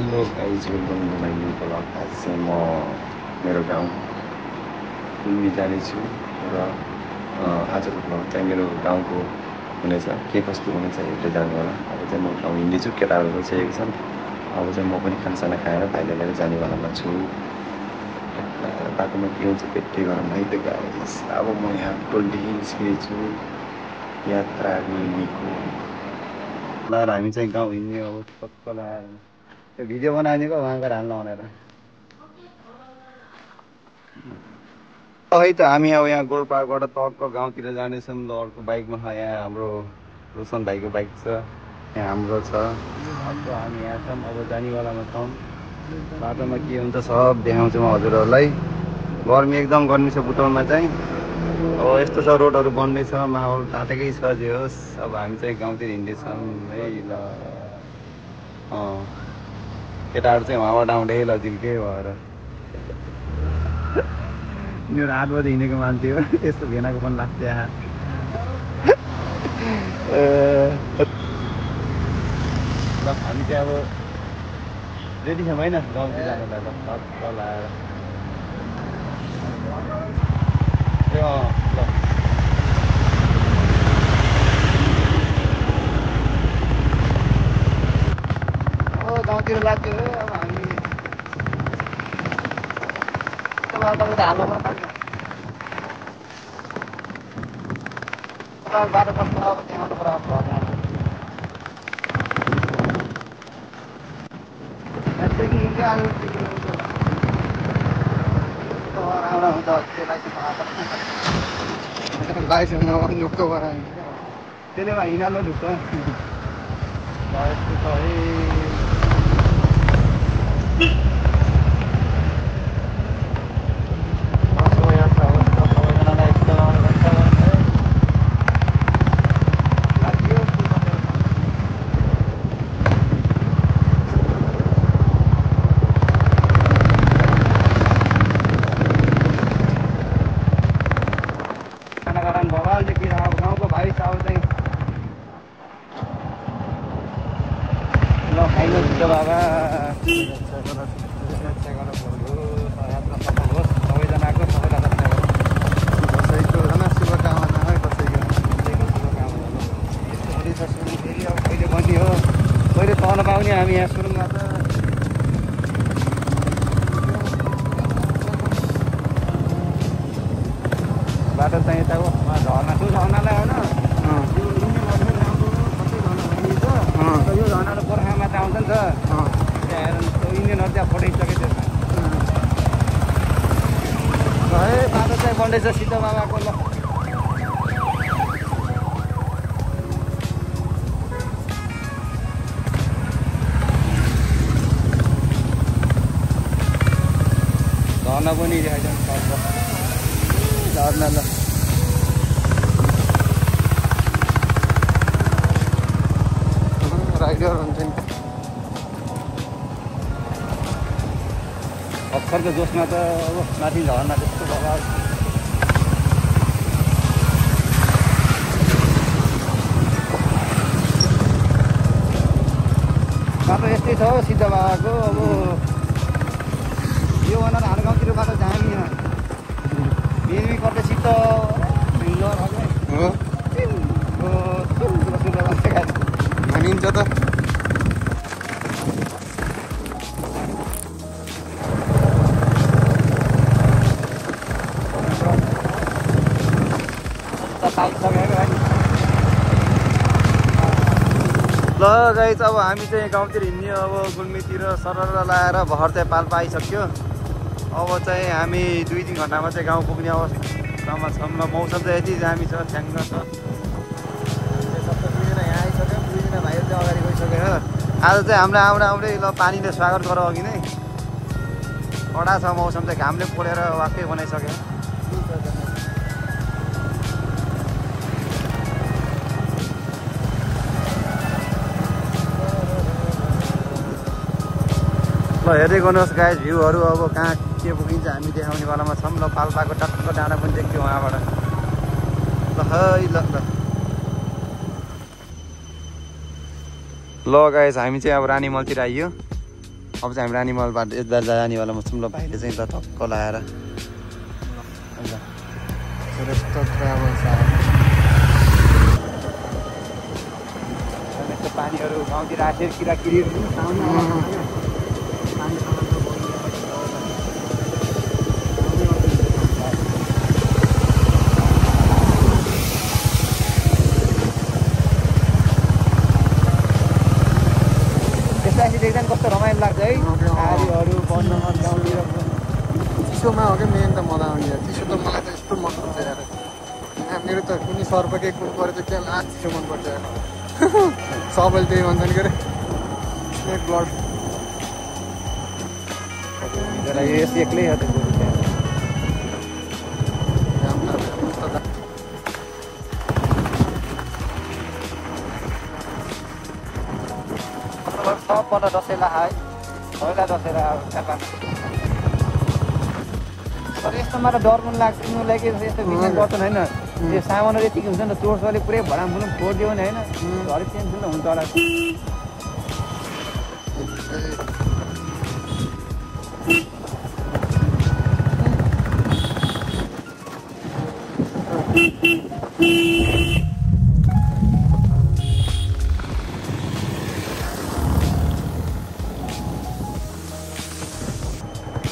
Hello guys, welcome to my new blog. आज चाहिँ म मेरो गाउँ गुल्मी जानेछु र आजको ब्लग चाहिँ मेरो गाउँको हुनेछ। के कस्तो हुनेछ हेर्दै जानु होला। अब चाहिँ म गाउँ हिँड्दैछु, केटाहरू बसिरहेको छन्। अब चाहिँ म पनि खानासाना खाएर भाइलाई लिएर जानेवालामा छु। बाटोमा के हुन्छ पेट्टी गरौँ है त गाइज। अब म यहाँ टोलदेखि निस्किएको छु यात्रा गुल्मीको। ल हामी चाहिँ गाउँ हिँड्ने अब पक्क लगाएर त्यो भिडियो बनाइदिएको उहाँ गएर हाल्न भनेर है त। हामी अब यहाँ गोलपाबाट तर्क गाउँतिर जानेछौँ। ल अर्को बाइकमा छ, यहाँ हाम्रो रोशन भाइको बाइक छ, यहाँ हाम्रो छ। अब हामी यहाँ छौँ, अब जानेवालामा छौँ। बाटोमा के हुन्छ सब देखाउँछु म हजुरहरूलाई। गर्मी एकदम गर्मी छ बुटौलमा चाहिँ। अब यस्तो छ, रोडहरू बन्दैछ, माहौल तातेकै छ। जे होस्, अब हामी चाहिँ गाउँतिर हिँड्दैछौँ है। ल केटाहरू चाहिँ उहाँबाट आउँदै ल झिल्के भएर। मेरो 8 बजे हिँडेको मान्छे हो, यस्तो भेनाको पनि लाग्छ यहाँ। ल हामी चाहिँ अब रेडी छौँ होइन गाउँतिर जानुलाई। ल सब लाएर गाउँतिर लाग्यो। अब हामी बाटो कस्तो अब देखाउनु पर्यो। लाइसेन्स ढुक्क गरायो त्यसले भए हिँड्न ढुक्क गाउँको भाइ चाउल चाहिँ ल खाइलो छिटो बाबा। यात्रा सफल होस् सबैजनाको, सबैलाई रक्षा गरौँ। कसैको शुभकामना है, कसैको शुभकामना। यस्तो हुँदैछ सुरु फेरि। अब कहिले बन्ने हो, कहिले तर्न पाउने हामी यहाँ सुरुङमा त। बाटो चाहिँ यता हो झर्ना, त्यो झर्नालाई होइन यो झर्ना त गोर्खामा त आउँछ नि त। त्यहाँ हेर इन्डियनहरू त्यहाँ पठाइसक्यो त्यो है। बाटो चाहिँ बन्दैछ सिद्ध बाबाको। ल झर्ना पनि देखाइदिनु पर्छ झर्ना। ल राइडर हुन्छ नि अक्षरको जोसमा त। अब माथि झर्ना त्यस्तो भएर बाटो यस्तै छ हौ सिद्ध बाबाको। अब यो भनेर हाम्रो गाउँतिर बाटो जामी बिर्मी कतै सिद्ध भनिन्छ त। ल गाइस, अब हामी चाहिँ गाउँतिर हिँड्ने। अब गुल्मीतिर सरर लाएर भर चाहिँ पाल्पा आइसक्यो। अब चाहिँ हामी 2-3 घन्टामा चाहिँ गाउँ पुग्ने अवस्थामा छौँ। ल मौसम चाहिँ यति दामी छ, ठ्याङ्ग छ। दुईजना यहाँ आइसक्यो, 2जना भाइहरू चाहिँ अगाडि गइसक्यो हो। आज चाहिँ हाम्रो आउँदै ल पानीले स्वागत गर अघि नै। कडा छ मौसम चाहिँ, घामले पोलेर वाक्कै बनाइसक्यो। ल हेर्दै गर्नुहोस् गाइस भ्यूहरू। अब कहाँ के पुगिन्छ हामी देखाउने वालामा छौँ। ल पाल्पाको टक्क डाँडा पनि देख्यो वहाँबाट। ल है ल ल गाइस हामी चाहिँ अब रानीमलतिर आइयो। अब चाहिँ हामी रानीमहलबाट यता जानेवालामा छौँ ल भाइले चाहिँ त टक्क लाएर पानीहरू गाउँतिर आएर किराकिरीहरू देख्दा कस्तो रमाइलो लाग्छ है आरीहरू बन्नमा गाउँतिर चिसोमा हो क्या मेन त मजा आउने चिसो त मलाई त यस्तो मन पर्छ यार मेरो त कुनै सर्पकै कुन पऱ्यो त क्या लास्ट चिसो मनपर्छ यार सबैले त्यही भन्छन् के अरे स्नेक ब्लड यस एक्लै हो सबपल्ट दसैँलाई है पहिला दसैँ तर यस्तोमा त डर पनि लाग्छ तिमीलाई कि यस्तो बिजनेस गर्छन् होइन यो सामानहरू यतिकै हुन्छ नि त चोरसोरले पुरै भडामफुलम फोडिदियो भने होइन अलिक टेन्सन त हुन्छ होला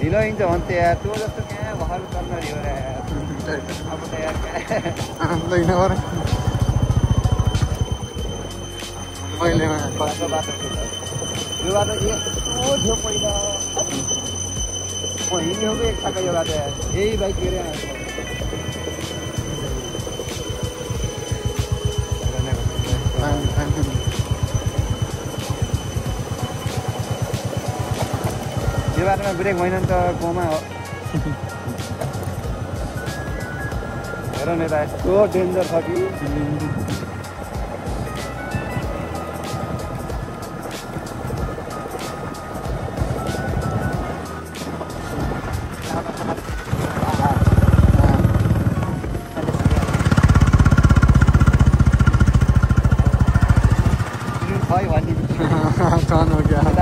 ढिलो हिँड्छ भने त यार तँ जस्तो कहाँ भर चल्न ढिलो अब त यार मैले बाटो यो बाटो यस्तो थियो पहिला म हिँड्ने हो कि एक खालको यो बाटो यही बाइक लिएर यो बाटोमा ब्रेक भएन नि त गाउँमा हो हेर न यता यस्तो डेन्जर छ कि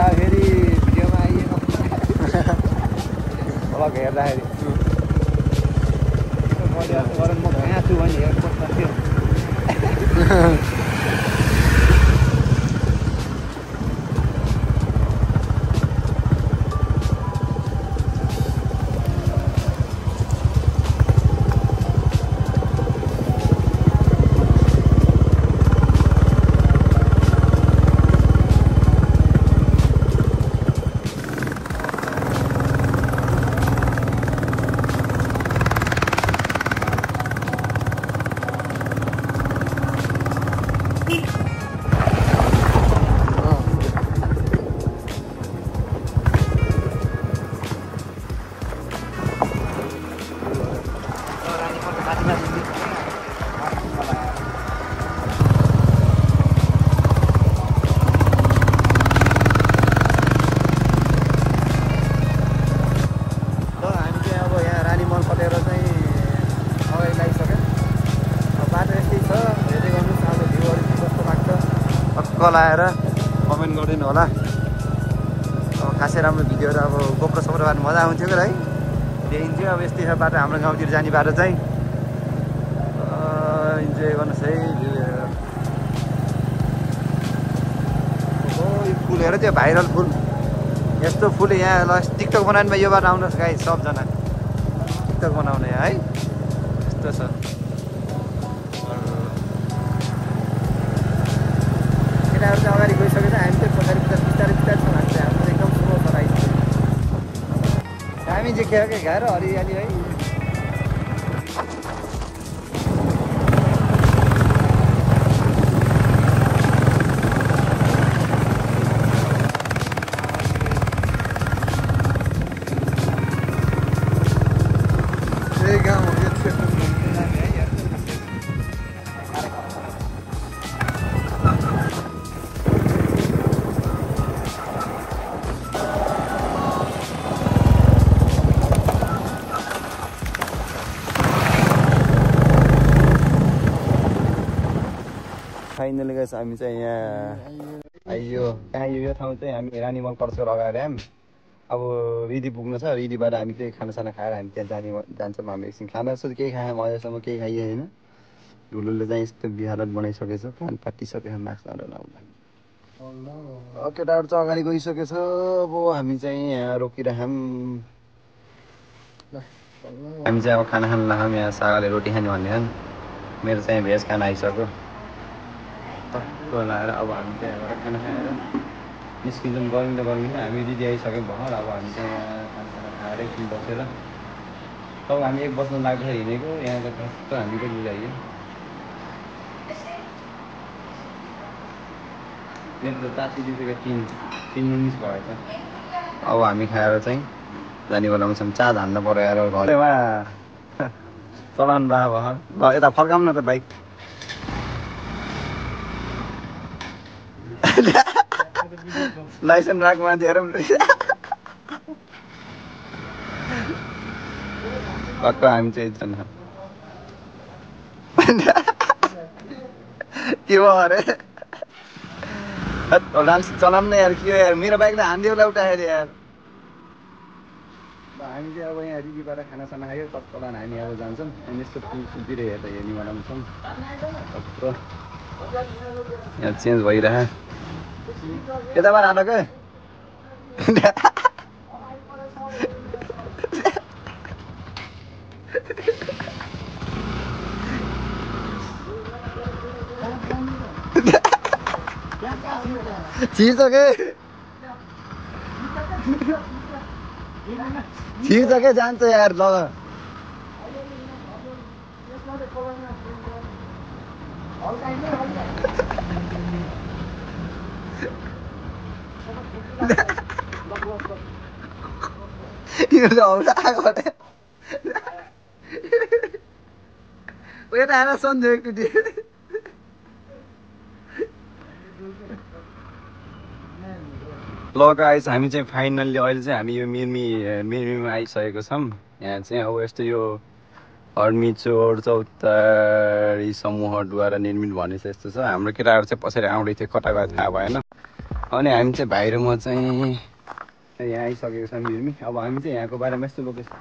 फेरि भिडियोमा आइएको अब हेर्दाखेरि गरम म कहाँ छु भने हेर्नु थियो लाएर कमेन्ट गरिदिनु होला अब खासै राम्रो भिडियोहरू अब गोप्रो सोप्रो बाटो मजा आउँथ्यो कि है देखिन्थ्यो अब यस्तै छ बाटो हाम्रो गाउँतिर जाने बाटो चाहिँ इन्जोय गर्नुहोस् है भ्यू हेरेर हो यो फुल हेर त्यो भाइरल फुल यस्तो फुल यहाँ ल टिकटक बनाउनुमा यो बाटो आउनुहोस् गाई सबजना टिकटक बनाउने है यस्तो छ केटाहरू चाहिँ अगाडि गइसकेछ हामी चाहिँ पछाडि बिस्तारै बिस्तारै छ हामी चाहिँ हाम्रो एकदम स्लो छ राइड हामी चाहिँ खेर घाएर हरियाली है फाइनली गाइस हामी चाहिँ यहाँ यो कहाँ यो ठाउँ चाहिँ हामी रानी मल कर्सर अगाडि आयौँ। अब रिदी पुग्नु छ, रिदीबाट हामी त्यही खानासाना खाएर हामी त्यहाँ जान्छौँ। हामी एकछिन खाना जस्तो केही खाएँ, अहिलेसम्म केही खाइए होइन। ढुलुले चाहिँ यस्तो बिहार बनाइसकेछ, कान पाटिसकेछ मास्कहरू लाउँदा। केटाहरू चाहिँ अगाडि गइसकेछ। अब हामी चाहिँ यहाँ रोकिरहौँ। हामी चाहिँ अब खाना खान लाग्यौँ। यहाँ सागाले रोटी खाने भनेर मेरो चाहिँ भेज खाना आइसक्यो। टक्क लगाएर अब हामी चाहिँ यहाँबाट खाना खाएर निस्किन्छौँ। गर्मी हामी दिदी आइसक्यौँ भर्खर। अब हामी चाहिँ यहाँ खानासाना खाएर एकछिन बसेर तब हामी 1 बज्न लाग्दाखेरि हिँडेको। यहाँको टक्क हामीको बुझाइयो। मेरो त तातिदिएको 3 मिनट भएछ। अब हामी खाएर चाहिँ जाने बेलामा चाहिँ चा धान्न पऱ्यो यार घरमा चलाउनु भयो भर्खर। ल यता फर्काउँ न त बाइक। लाइसेन्स राख मान्छेहरू टक्क हामी चाहिँ एकजना के भयो अरे डान्स चलाउनु न यार। के यार मेरो बाइक त हानिदियो उठाएर यार। हामी चाहिँ अब यहाँ रिदीबाट खानासाना खायो। टक्कलाई हामी अब जान्छौँ। अनि यस्तो फुल सुतिर हेर्दा हेर्ने बनाउँछौँ। टक्क यहाँ चेन्ज भइरह यताबाट आएको क्या। छिर्छ के जान्छ यार। ल यता आएर सन्जो एकचोटि। ल गाइस हामी चाहिँ फाइनल्ली अहिले चाहिँ हामी यो मिर्मीमा आइसकेको छौँ। यहाँ चाहिँ अब यस्तो यो हर्मिचोर चौतारी समूहद्वारा निर्मित भनेछ यस्तो छ। हाम्रो केटाहरू चाहिँ पछाडि आउँदै थियो, कता गयो थाहा भएन। अनि हामी चाहिँ भाइ र म चाहिँ यहाँ आइसकेको छ मिर्मी। अब हामी चाहिँ यहाँको बारेमा यस्तो लोकेसन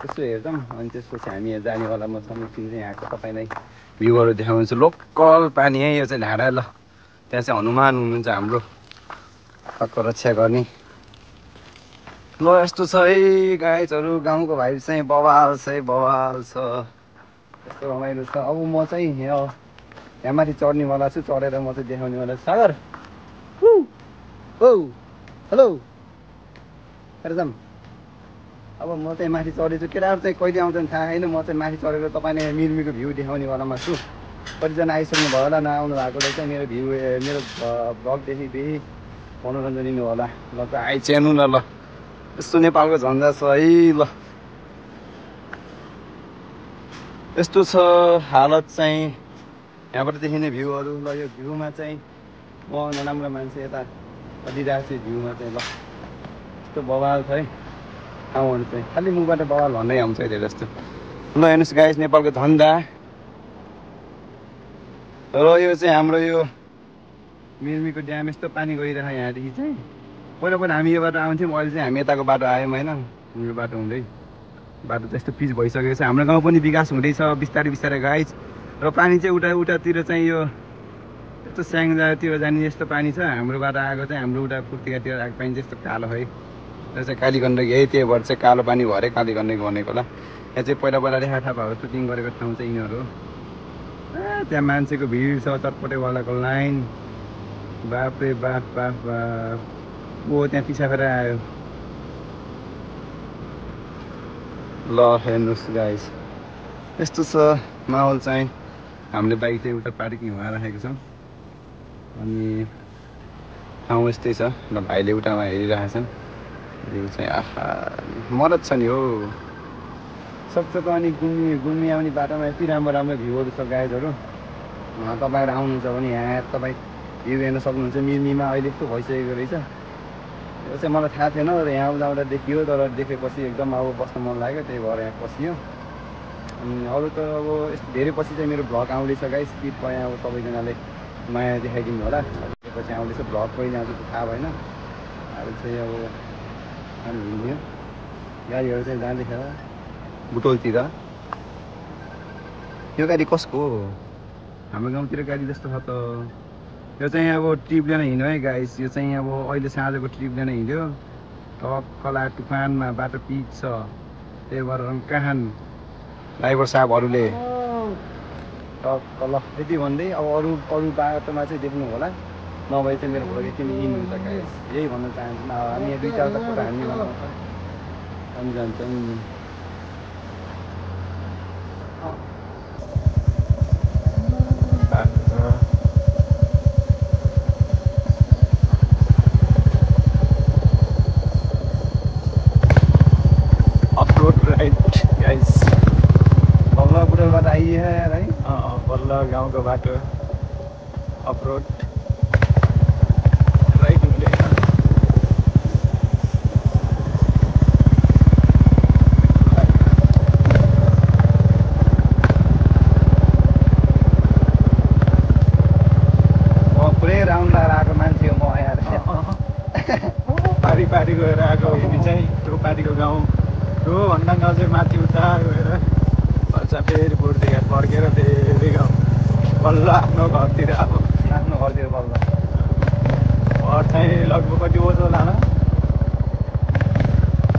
यस्तो हेर्छौँ। अनि त्यसपछि हामी यहाँ जानेवालामा छौँ। एकछिन चाहिँ यहाँको तपाईँलाई भ्यूहरू देखाउँछु। लोकल पानी है यो चाहिँ ढाडा। ल त्यहाँ चाहिँ हनुमान हुनुहुन्छ हाम्रो टक्क रक्षा गर्ने। ल यस्तो छ है गाइजहरू। गाउँको भाइ चाहिँ बवाल छ है, बवाल छ। यस्तो रमाइलो छ। अब म चाहिँ यहाँ माथि चढ्नेवाला छु। चढेर म चाहिँ देखाउनेवाला छु। सागर हेलो एकदम। अब म चाहिँ माथि चढेछु। केटाहरू चाहिँ कहिले आउँछन् थाहा छैन। म चाहिँ माथि चढेर तपाईँले मिर्मीको भ्यू देखाउनेवालामा छु। कतिजना आइसक्नु भयो होला, नआउनु भएकोले चाहिँ मेरो भ्यू मेरो भ्लगदेखि फेरि मनोरञ्जन लिनु होला। ल त आइच्यानु न। ल यस्तो नेपालको झन्झा छ है। ल यस्तो छ हालत चाहिँ यहाँबाट देखिने भ्यूहरू। ल यो भ्यूमा चाहिँ म नराम्रो मान्छे यता अलिरहेको छु भ्यूमा चाहिँ। ल यस्तो बवाल छ है ठाउँहरू चाहिँ। खालि मुखबाट बवाल भन्दै आउँछ धेरै जस्तो। ल हेर्नुहोस् गाइस नेपालको धन्दा। र यो चाहिँ हाम्रो यो मिर्मीको ड्याम यस्तो पानी गइरहेको यहाँदेखि चाहिँ। पहिला हामी यो बाटो आउँथ्यौँ, अहिले चाहिँ हामी यताको बाटो आयौँ होइन। यो बाटो हुँदै बाटो त यस्तो पिच भइसकेको छ। हाम्रो गाउँ पनि विकास हुँदैछ बिस्तारै बिस्तारै गाइस। र पानी चाहिँ उतातिर चाहिँ यो यस्तो स्याङ्जातिर जाने यस्तो पानी छ। हाम्रो बाटो आएको चाहिँ हाम्रो उता पुर्तिकातिर आएको पानी चाहिँ यस्तो कालो है। यो चाहिँ काली गण्डकी है। त्यही भएर चाहिँ कालो पानी भरे काली गण्डकी भनेको होला। यहाँ चाहिँ पहिला रेखा थापाहरू सुटिङ गरेको ठाउँ चाहिँ यिनीहरू हो। त्यहाँ मान्छेको भिड छ, चटपटेवालाको लाइन। बाफ रे बाफ बाफ बाफ। ओ त्यहाँ पिछा फेर आयो। ल हेर्नुहोस् गाइस यस्तो छ माहौल चाहिँ। हामीले बाइक चाहिँ उता पार्किङ भएर राखेको छौँ। अनि ठाउँ यस्तै छ। ल भाइले उतामा हेरिरहेको छन्। यो चाहिँ आहा मरद छ नि हो। सक्छ त। अनि घुम्ने आउने बाटोमा यति राम्रो राम्रो भ्यूहरू छ गाइजहरू। तपाईँहरू आउनुहुन्छ भने यहाँ तपाईँ भ्यू हेर्न सक्नुहुन्छ। मिर्मीमा अहिले यस्तो भइसकेको रहेछ। यो चाहिँ मलाई थाहा थिएन। र यहाँ आउँदा देखियो, तर देखेपछि एकदम अब बस्न मन लाग्यो। त्यही भएर यहाँ पसियो। अनि अरू त अब यस्तो धेरै पछि चाहिँ मेरो भ्लग आउँदैछ गाइस। कृपया अब सबैजनाले माया देखाइदिनु होला। पछि आउँदैछ भ्लग कहिले आउँछ त्यो थाहा भएन। अहिले चाहिँ अब हामी हिँड्यो, गाडीहरू चाहिँ जाँदैछ बुटोलतिर। यो गाडी कसको हो? हाम्रो गाउँतिर गाडी जस्तो छ त। यो चाहिँ अब ट्रिप लिन हिँड्यो है गाइस। यो चाहिँ अब अहिले साँझको ट्रिप लिन हिँड्यो। टक्कला तुफानमा बाटो पिच छ, त्यही भएर कहाँ ड्राइभर साहबहरूले टक्क ल यति भन्दै अब अरू बाटोमा चाहिँ देख्नु होला, नभए चाहिँ मेरो फोटो यति नै इन हुन्छ गाइस। यही भन्न चाहन्छु। हामी यहाँ 2-4 फोटो हामी हामी जान्छौँ। Off-road ride guys. बल्ल बुटोलबाट आइए यार है। बल्ल गाउँको बाटो अफ-रोड राइड हुँदैन। पुरै राउन्ड लगाएर आएको मान्छे हो म यार। पारी गएर आएको हिँडी चाहिँ त्यो पारीको गाउँ त्योभन्दा अझै माथि उता गएर बल्छ फेरि बुढ्दै फर्केर फेरि गाउँ बल्ल आफ्नो घरतिर। अब आफ्नो घरतिर बल्ल घर चाहिँ लगभग कति ओजो लान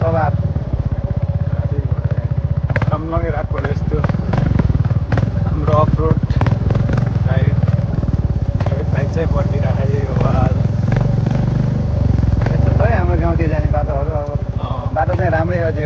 7-8 कमलङै राख्नु पर्यो यस्तो हाम्रो अफ-रोड राइड। बाइक चाहिँ बढिरहेको हो आज। यस्तो छ है हाम्रो गाउँतिर जाने बाटोहरू। अब बाटो चाहिँ राम्रै अझै